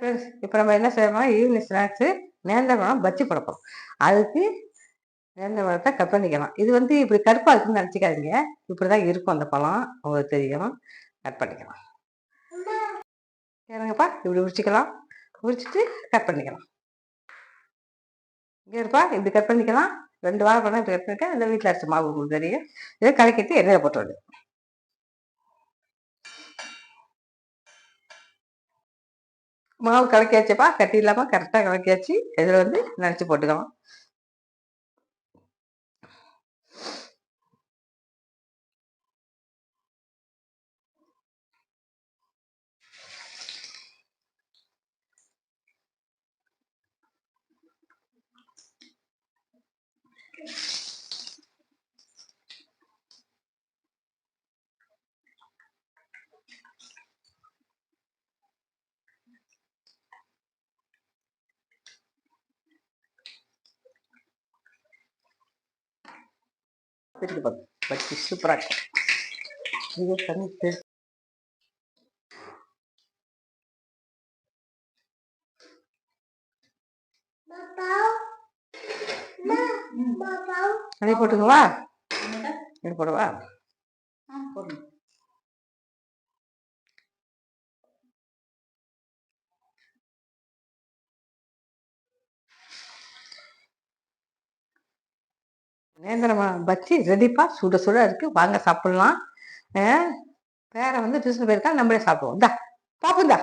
Friends, இப்போ நம்ம என்ன செய்யறோம்னா ஈவினிங் ஸ்நாக்ஸு நேந்திர பழம் பஜ்ஜி போட போகிறோம். அதுக்கு நேந்திர பழத்தை கட் பண்ணிக்கலாம். இது வந்து இப்படி கருப்பாக இருக்குன்னு நினச்சிக்காதீங்க. இப்படி தான் இருக்கும் அந்த பழம், உங்களுக்கு தெரியும். கட் பண்ணிக்கலாம். ஏறுங்கப்பா, இப்படி உரிச்சிக்கலாம். உரிச்சிட்டு கட் பண்ணிக்கலாம். இங்கே இருப்பா, இப்படி கட் பண்ணிக்கலாம். 2 வாழைப்பழம் இப்படி கட் பண்ணிக்க. இந்த வீட்டில் அரைச்ச மாவு உங்களுக்கு தெரியும். இதை கலக்கிட்டு எண்ணெயில் போட்டு விடு. மாவு கலக்கியாச்சுப்பா, கட்டி இல்லாமல் கரெக்டாக கலக்கியாச்சு. இதில் வந்து நினச்சி போட்டுக்கலாம். பச்சி சூப்பராக இது தண்ணி அதே போட்டுக்குவா. இது போடுவா. நேந்திரமா பச்சி ரெடிப்பா, சுட சுட இருக்கு. வாங்க சாப்பிடலாம். வேற வந்து டியூஷன் போயிருக்கா, நம்மளே சாப்பிடுவோம். இந்தா பாப்பு, இந்தா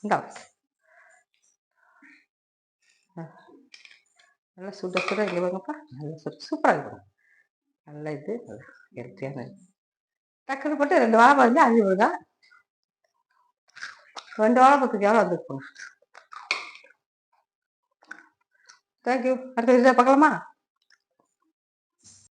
இந்தா நல்லா சுட சுட இங்கே வாங்கப்பா. நல்லா சுட சூப்பராக இருக்கும். நல்லா இது ஹெல்த்தியான டக்குன்னு போட்டு 2 வாழைப்பழம் வந்து அள்ளி விடுங்க. 2 வாழைப்பழத்துக்கு எவ்வளோ வந்துருக்கோங்க. தேங்க்யூ. அடுத்த வீடியோ பார்க்கலாமா?